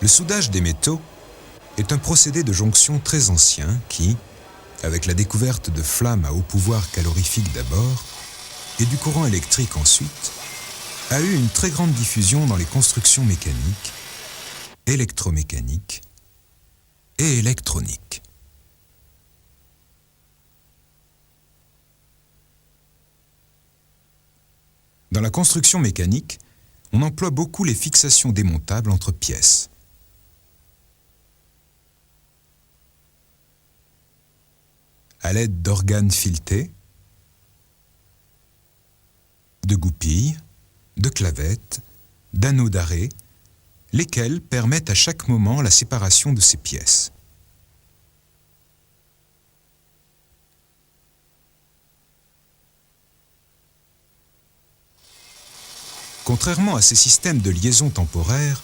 Le soudage des métaux est un procédé de jonction très ancien qui, avec la découverte de flammes à haut pouvoir calorifique d'abord et du courant électrique ensuite, a eu une très grande diffusion dans les constructions mécaniques, électromécaniques et électroniques. Dans la construction mécanique, on emploie beaucoup les fixations démontables entre pièces. À l'aide d'organes filetés, de goupilles, de clavettes, d'anneaux d'arrêt, lesquels permettent à chaque moment la séparation de ces pièces. Contrairement à ces systèmes de liaison temporaire,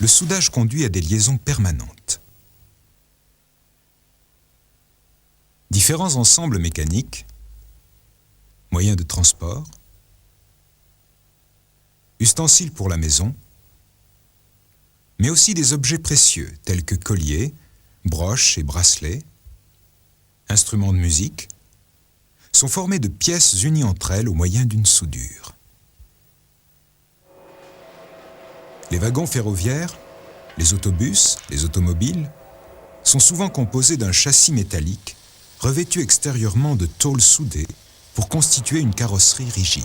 le soudage conduit à des liaisons permanentes. Différents ensembles mécaniques, moyens de transport, ustensiles pour la maison, mais aussi des objets précieux tels que colliers, broches et bracelets, instruments de musique, sont formés de pièces unies entre elles au moyen d'une soudure. Les wagons ferroviaires, les autobus, les automobiles, sont souvent composés d'un châssis métallique revêtu extérieurement de tôles soudées pour constituer une carrosserie rigide.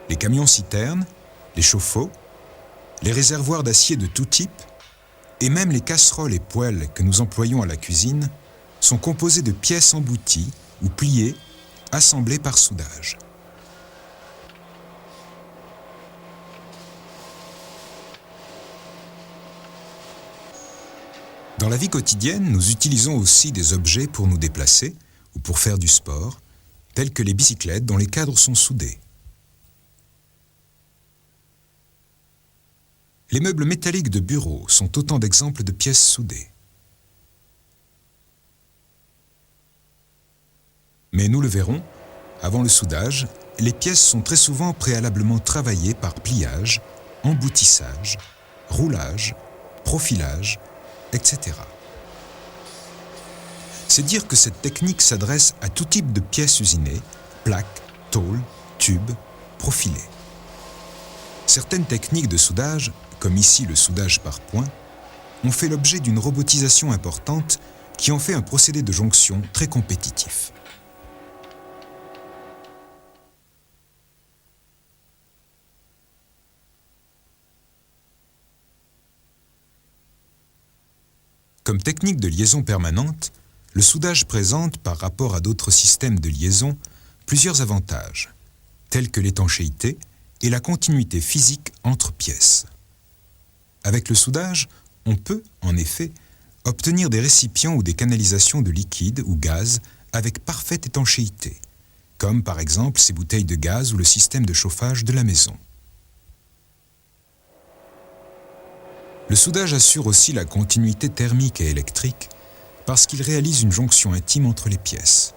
Les camions-citernes, les chauffe-eau, les réservoirs d'acier de tout type et même les casseroles et poêles que nous employons à la cuisine sont composés de pièces embouties ou pliées, assemblées par soudage. Dans la vie quotidienne, nous utilisons aussi des objets pour nous déplacer ou pour faire du sport, tels que les bicyclettes dont les cadres sont soudés. Les meubles métalliques de bureau sont autant d'exemples de pièces soudées. Mais nous le verrons, avant le soudage, les pièces sont très souvent préalablement travaillées par pliage, emboutissage, roulage, profilage, etc. C'est dire que cette technique s'adresse à tout type de pièces usinées, plaques, tôles, tubes, profilés. Certaines techniques de soudage, comme ici le soudage par points, ont fait l'objet d'une robotisation importante qui en fait un procédé de jonction très compétitif. Comme technique de liaison permanente, le soudage présente, par rapport à d'autres systèmes de liaison, plusieurs avantages, tels que l'étanchéité et la continuité physique entre pièces. Avec le soudage, on peut, en effet, obtenir des récipients ou des canalisations de liquide ou gaz avec parfaite étanchéité, comme par exemple ces bouteilles de gaz ou le système de chauffage de la maison. Le soudage assure aussi la continuité thermique et électrique parce qu'il réalise une jonction intime entre les pièces.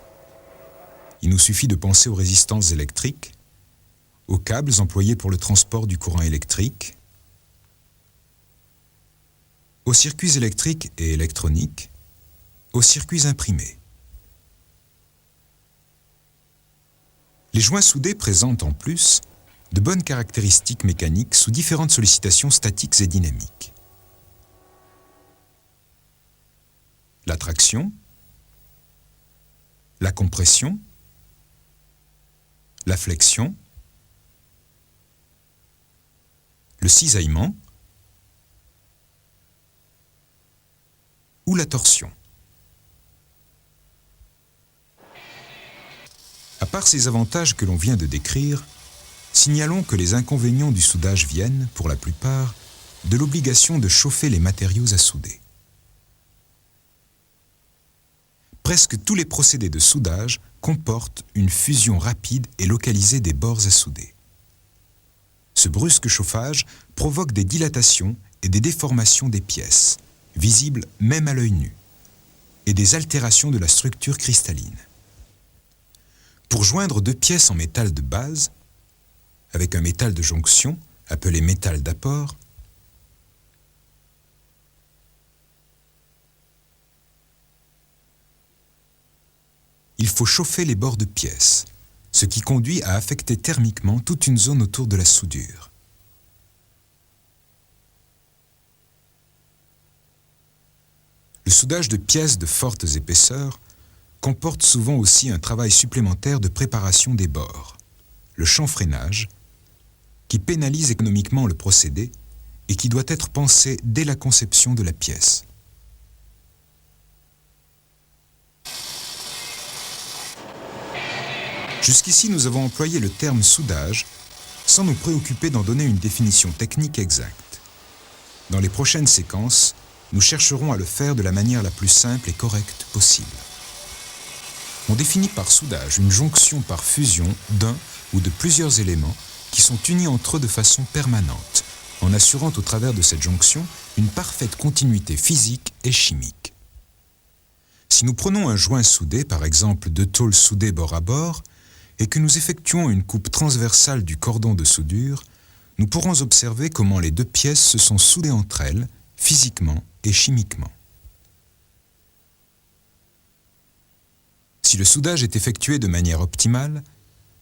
Il nous suffit de penser aux résistances électriques, aux câbles employés pour le transport du courant électrique, aux circuits électriques et électroniques, aux circuits imprimés. Les joints soudés présentent en plus de bonnes caractéristiques mécaniques sous différentes sollicitations statiques et dynamiques. La traction, la compression, la flexion, le cisaillement ou la torsion. À part ces avantages que l'on vient de décrire, signalons que les inconvénients du soudage viennent, pour la plupart, de l'obligation de chauffer les matériaux à souder. Presque tous les procédés de soudage comportent une fusion rapide et localisée des bords à souder. Ce brusque chauffage provoque des dilatations et des déformations des pièces, visibles même à l'œil nu. et des altérations de la structure cristalline. Pour joindre deux pièces en métal de base, avec un métal de jonction, appelé métal d'apport, il faut chauffer les bords de pièces, ce qui conduit à affecter thermiquement toute une zone autour de la soudure. Le soudage de pièces de fortes épaisseurs comporte souvent aussi un travail supplémentaire de préparation des bords, le chanfreinage, qui pénalise économiquement le procédé et qui doit être pensé dès la conception de la pièce. Jusqu'ici, nous avons employé le terme soudage sans nous préoccuper d'en donner une définition technique exacte. Dans les prochaines séquences, nous chercherons à le faire de la manière la plus simple et correcte possible. On définit par soudage une jonction par fusion d'un ou de plusieurs éléments qui sont unis entre eux de façon permanente, en assurant au travers de cette jonction une parfaite continuité physique et chimique. Si nous prenons un joint soudé, par exemple deux tôles soudées bord à bord, et que nous effectuons une coupe transversale du cordon de soudure, nous pourrons observer comment les deux pièces se sont soudées entre elles, physiquement et chimiquement. Si le soudage est effectué de manière optimale,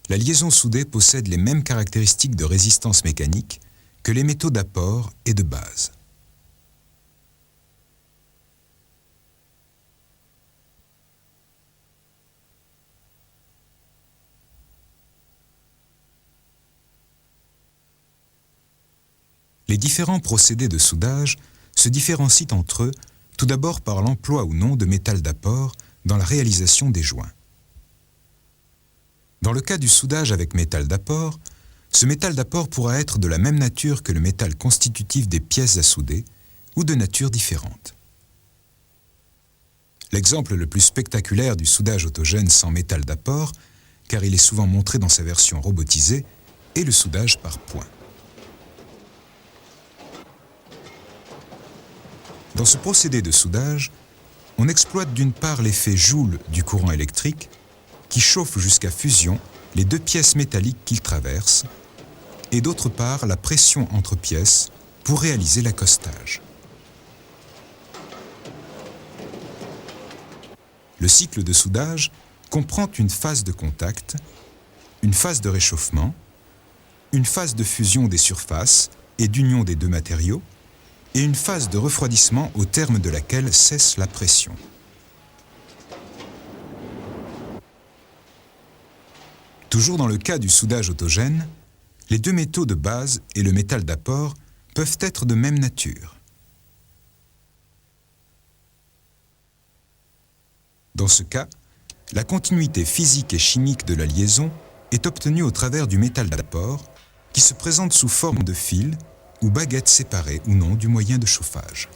la liaison soudée possède les mêmes caractéristiques de résistance mécanique que les métaux d'apport et de base. Les différents procédés de soudage se différencient entre eux, tout d'abord par l'emploi ou non de métal d'apport dans la réalisation des joints. Dans le cas du soudage avec métal d'apport, ce métal d'apport pourra être de la même nature que le métal constitutif des pièces à souder ou de nature différente. L'exemple le plus spectaculaire du soudage autogène sans métal d'apport, car il est souvent montré dans sa version robotisée, est le soudage par points. Dans ce procédé de soudage, on exploite d'une part l'effet Joule du courant électrique qui chauffe jusqu'à fusion les deux pièces métalliques qu'il traverse, et d'autre part la pression entre pièces pour réaliser l'accostage. Le cycle de soudage comprend une phase de contact, une phase de réchauffement, une phase de fusion des surfaces et d'union des deux matériaux, et une phase de refroidissement au terme de laquelle cesse la pression. Toujours dans le cas du soudage autogène, les deux métaux de base et le métal d'apport peuvent être de même nature. Dans ce cas, la continuité physique et chimique de la liaison est obtenue au travers du métal d'apport qui se présente sous forme de fils ou baguettes séparées ou non du moyen de chauffage.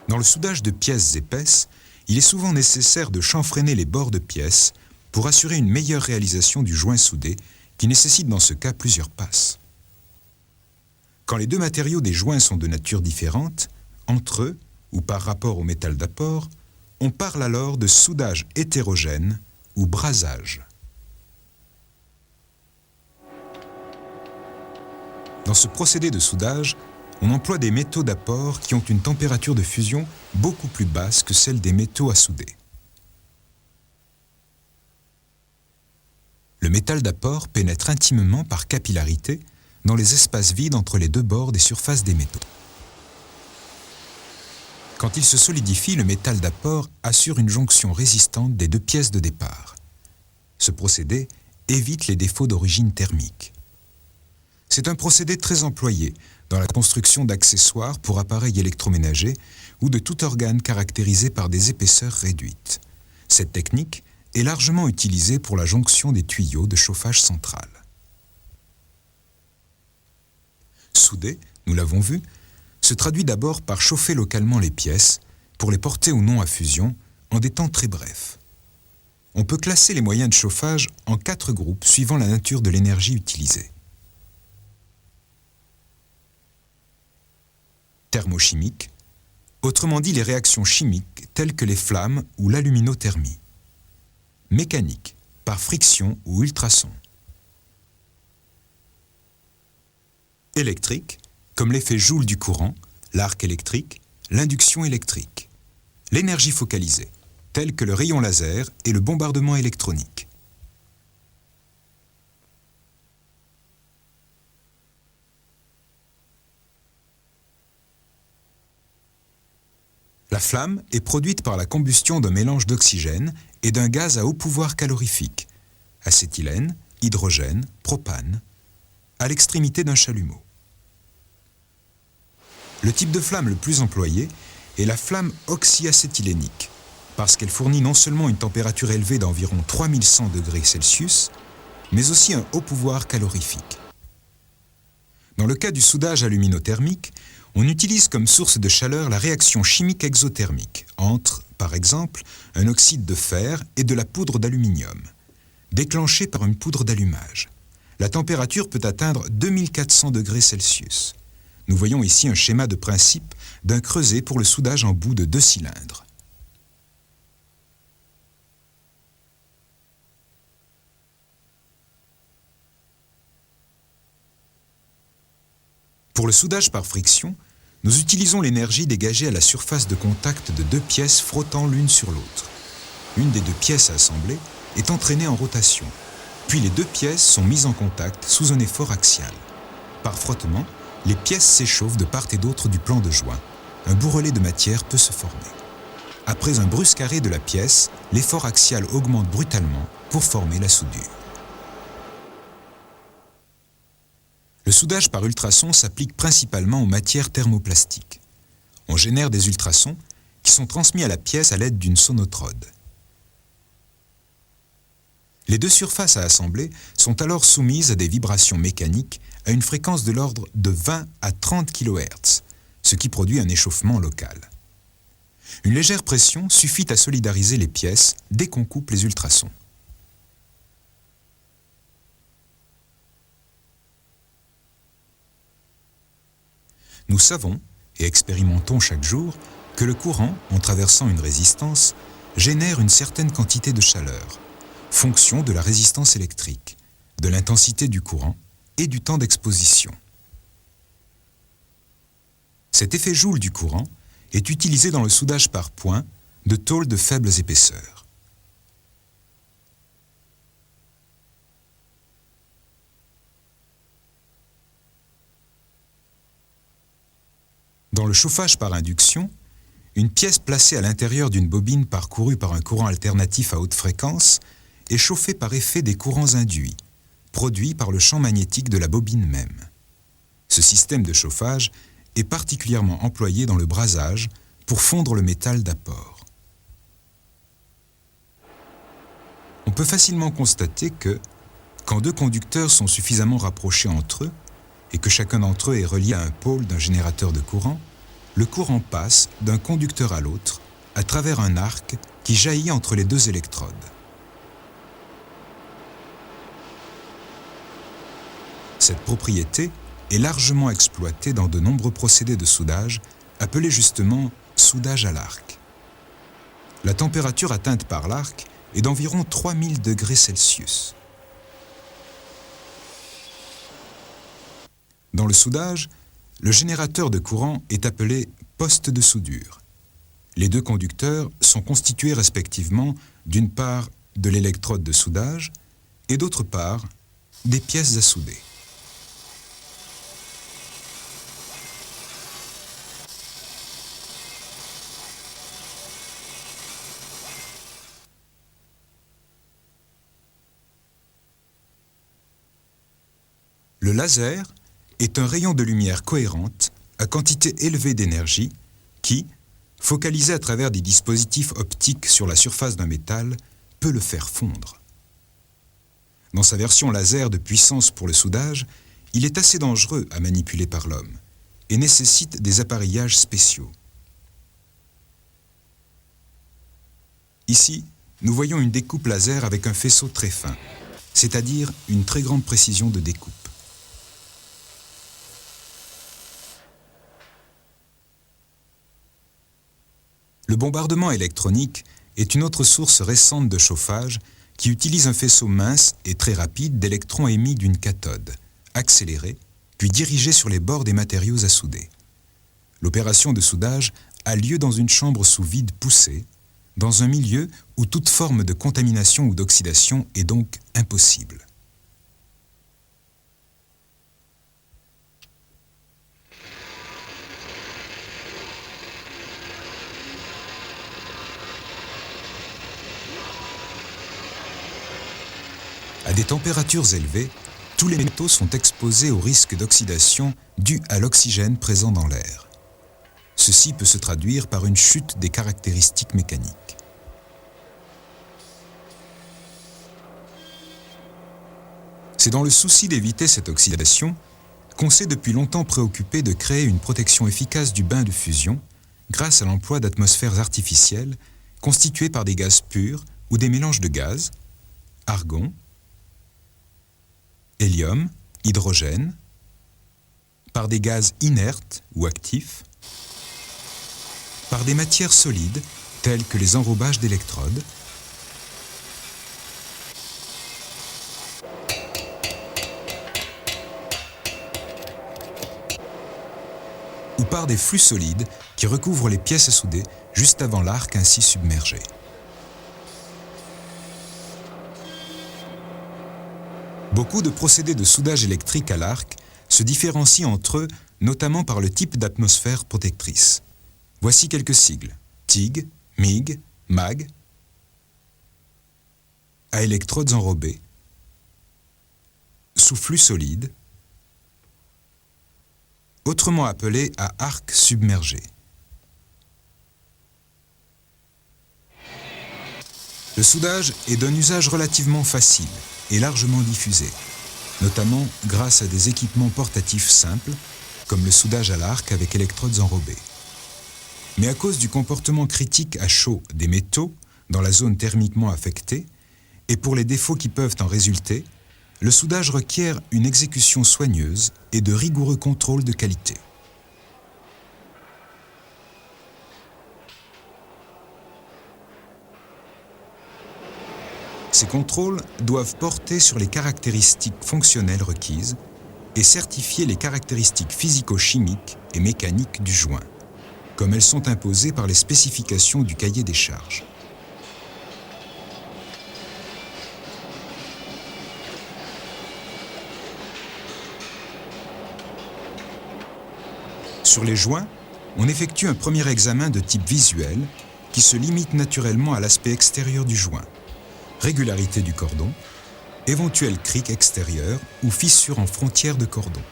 Dans le soudage de pièces épaisses, il est souvent nécessaire de chanfreiner les bords de pièces pour assurer une meilleure réalisation du joint soudé qui nécessite dans ce cas plusieurs passes. Quand les deux matériaux des joints sont de nature différente, entre eux, ou par rapport au métal d'apport, on parle alors de soudage hétérogène ou brasage. Dans ce procédé de soudage, on emploie des métaux d'apport qui ont une température de fusion beaucoup plus basse que celle des métaux à souder. Le métal d'apport pénètre intimement par capillarité dans les espaces vides entre les deux bords des surfaces des métaux. Quand il se solidifie, le métal d'apport assure une jonction résistante des deux pièces de départ. Ce procédé évite les défauts d'origine thermique. C'est un procédé très employé dans la construction d'accessoires pour appareils électroménagers ou de tout organe caractérisé par des épaisseurs réduites. Cette technique est largement utilisée pour la jonction des tuyaux de chauffage central. Souder, nous l'avons vu, se traduit d'abord par chauffer localement les pièces pour les porter ou non à fusion en des temps très brefs. On peut classer les moyens de chauffage en 4 groupes suivant la nature de l'énergie utilisée. Thermochimique, autrement dit les réactions chimiques telles que les flammes ou l'aluminothermie. Mécanique, par friction ou ultrasons. Électrique, comme l'effet Joule du courant, l'arc électrique, l'induction électrique. L'énergie focalisée, telle que le rayon laser et le bombardement électronique. La flamme est produite par la combustion d'un mélange d'oxygène et d'un gaz à haut pouvoir calorifique, acétylène, hydrogène, propane, à l'extrémité d'un chalumeau. Le type de flamme le plus employé est la flamme oxyacétylénique, parce qu'elle fournit non seulement une température élevée d'environ 3100 degrés Celsius, mais aussi un haut pouvoir calorifique. Dans le cas du soudage aluminothermique, on utilise comme source de chaleur la réaction chimique exothermique entre, par exemple, un oxyde de fer et de la poudre d'aluminium, déclenchée par une poudre d'allumage. La température peut atteindre 2400 degrés Celsius. Nous voyons ici un schéma de principe d'un creuset pour le soudage en bout de 2 cylindres. Pour le soudage par friction, nous utilisons l'énergie dégagée à la surface de contact de 2 pièces frottant l'une sur l'autre. Une des 2 pièces à assembler est entraînée en rotation, puis les 2 pièces sont mises en contact sous un effort axial. Par frottement, les pièces s'échauffent de part et d'autre du plan de joint. Un bourrelet de matière peut se former. Après un brusque arrêt de la pièce, l'effort axial augmente brutalement pour former la soudure. Le soudage par ultrasons s'applique principalement aux matières thermoplastiques. On génère des ultrasons qui sont transmis à la pièce à l'aide d'une sonotrode. Les 2 surfaces à assembler sont alors soumises à des vibrations mécaniques à une fréquence de l'ordre de 20 à 30 kHz, ce qui produit un échauffement local. Une légère pression suffit à solidariser les pièces dès qu'on coupe les ultrasons. Nous savons, et expérimentons chaque jour, que le courant, en traversant une résistance, génère une certaine quantité de chaleur, fonction de la résistance électrique, de l'intensité du courant et du temps d'exposition. Cet effet Joule du courant est utilisé dans le soudage par points de tôles de faibles épaisseurs. Dans le chauffage par induction, une pièce placée à l'intérieur d'une bobine parcourue par un courant alternatif à haute fréquence est chauffée par effet des courants induits, produits par le champ magnétique de la bobine même. Ce système de chauffage est particulièrement employé dans le brasage pour fondre le métal d'apport. On peut facilement constater que, quand 2 conducteurs sont suffisamment rapprochés entre eux, et que chacun d'entre eux est relié à un pôle d'un générateur de courant, le courant passe d'un conducteur à l'autre à travers un arc qui jaillit entre les 2 électrodes. Cette propriété est largement exploitée dans de nombreux procédés de soudage, appelés justement soudage à l'arc. La température atteinte par l'arc est d'environ 3000 degrés Celsius. Dans le soudage, le générateur de courant est appelé poste de soudure. Les 2 conducteurs sont constitués respectivement d'une part de l'électrode de soudage et d'autre part des pièces à souder. Le laser est un rayon de lumière cohérente à quantité élevée d'énergie qui, focalisé à travers des dispositifs optiques sur la surface d'un métal, peut le faire fondre. Dans sa version laser de puissance pour le soudage, il est assez dangereux à manipuler par l'homme et nécessite des appareillages spéciaux. Ici, nous voyons une découpe laser avec un faisceau très fin, c'est-à-dire une très grande précision de découpe. Le bombardement électronique est une autre source récente de chauffage qui utilise un faisceau mince et très rapide d'électrons émis d'une cathode, accéléré, puis dirigé sur les bords des matériaux à souder. L'opération de soudage a lieu dans une chambre sous vide poussé, dans un milieu où toute forme de contamination ou d'oxydation est donc impossible. À des températures élevées, tous les métaux sont exposés au risque d'oxydation dû à l'oxygène présent dans l'air. Ceci peut se traduire par une chute des caractéristiques mécaniques. C'est dans le souci d'éviter cette oxydation qu'on s'est depuis longtemps préoccupé de créer une protection efficace du bain de fusion grâce à l'emploi d'atmosphères artificielles constituées par des gaz purs ou des mélanges de gaz, argon, hélium, hydrogène, par des gaz inertes ou actifs, par des matières solides telles que les enrobages d'électrodes, ou par des flux solides qui recouvrent les pièces à souder juste avant l'arc ainsi submergé. Beaucoup de procédés de soudage électrique à l'arc se différencient entre eux, notamment par le type d'atmosphère protectrice. Voici quelques sigles: TIG, MIG, MAG, à électrodes enrobées, sous flux solide, autrement appelé à arc submergé. Le soudage est d'un usage relativement facile et largement diffusé, notamment grâce à des équipements portatifs simples, comme le soudage à l'arc avec électrodes enrobées. Mais à cause du comportement critique à chaud des métaux dans la zone thermiquement affectée, et pour les défauts qui peuvent en résulter, le soudage requiert une exécution soigneuse et de rigoureux contrôles de qualité. Ces contrôles doivent porter sur les caractéristiques fonctionnelles requises et certifier les caractéristiques physico-chimiques et mécaniques du joint, comme elles sont imposées par les spécifications du cahier des charges. Sur les joints, on effectue un premier examen de type visuel qui se limite naturellement à l'aspect extérieur du joint. Régularité du cordon, éventuelle crique extérieure ou fissure en frontière de cordon.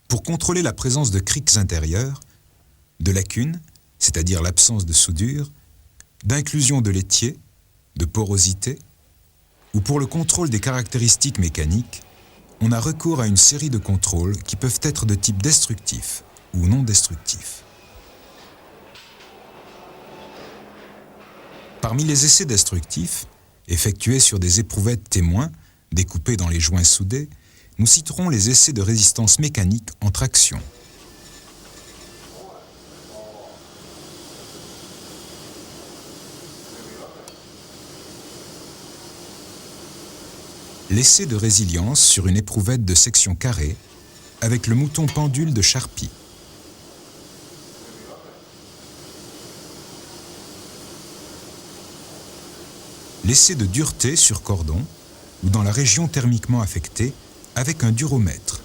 Pour contrôler la présence de criques intérieures, de lacunes, c'est-à-dire l'absence de soudure, d'inclusion de laitier, de porosité, ou pour le contrôle des caractéristiques mécaniques, on a recours à une série de contrôles qui peuvent être de type destructif ou non destructif. Parmi les essais destructifs, effectués sur des éprouvettes témoins, découpées dans les joints soudés, nous citerons les essais de résistance mécanique en traction. L'essai de résilience sur une éprouvette de section carrée avec le mouton pendule de Charpy. L'essai de dureté sur cordon ou dans la région thermiquement affectée avec un duromètre.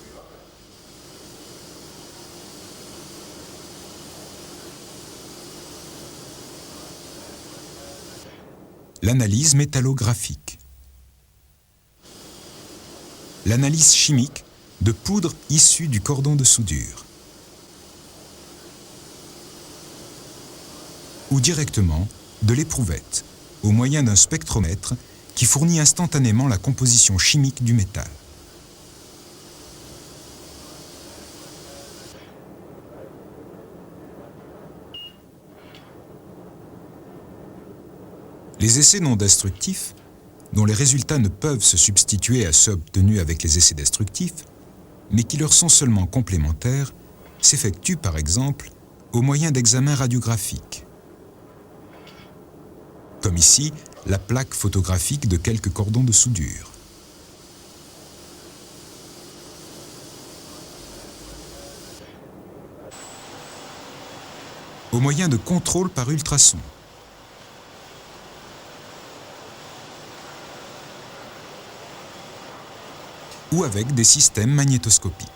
L'analyse métallographique. L'analyse chimique de poudre issue du cordon de soudure. Ou directement de l'éprouvette, au moyen d'un spectromètre qui fournit instantanément la composition chimique du métal. Les essais non destructifs, dont les résultats ne peuvent se substituer à ceux obtenus avec les essais destructifs, mais qui leur sont seulement complémentaires, s'effectuent par exemple au moyen d'examens radiographiques. Comme ici, la plaque photographique de quelques cordons de soudure. Au moyen de contrôle par ultrasons. Ou avec des systèmes magnétoscopiques.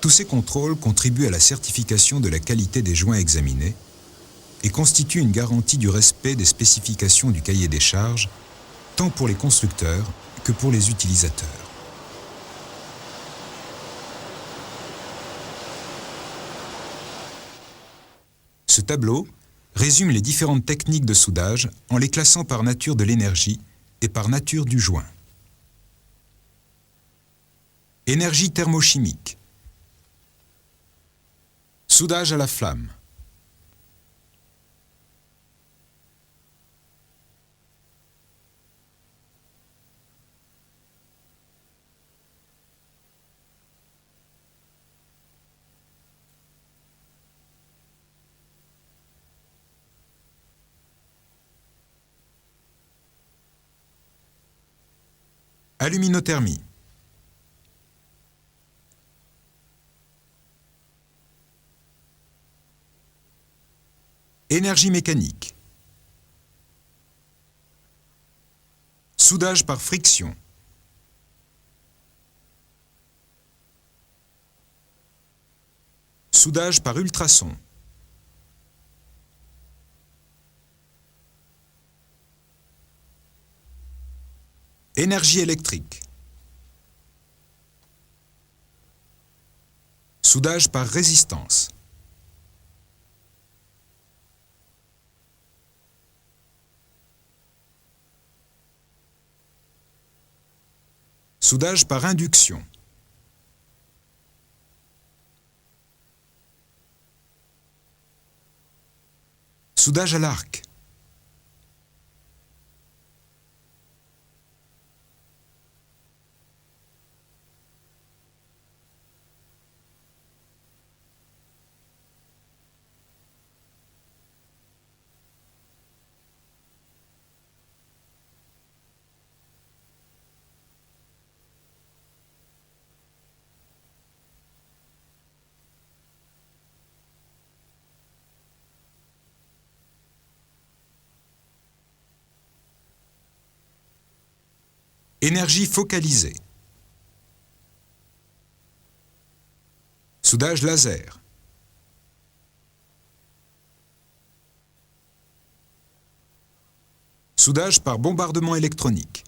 Tous ces contrôles contribuent à la certification de la qualité des joints examinés et constituent une garantie du respect des spécifications du cahier des charges, tant pour les constructeurs que pour les utilisateurs. Ce tableau résume les différentes techniques de soudage en les classant par nature de l'énergie et par nature du joint. Énergie thermochimique. Soudage à la flamme. Aluminothermie. Énergie mécanique. Soudage par friction. Soudage par ultrasons. Énergie électrique. Soudage par résistance. Soudage par induction. Soudage à l'arc. Énergie focalisée. Soudage laser. Soudage par bombardement électronique.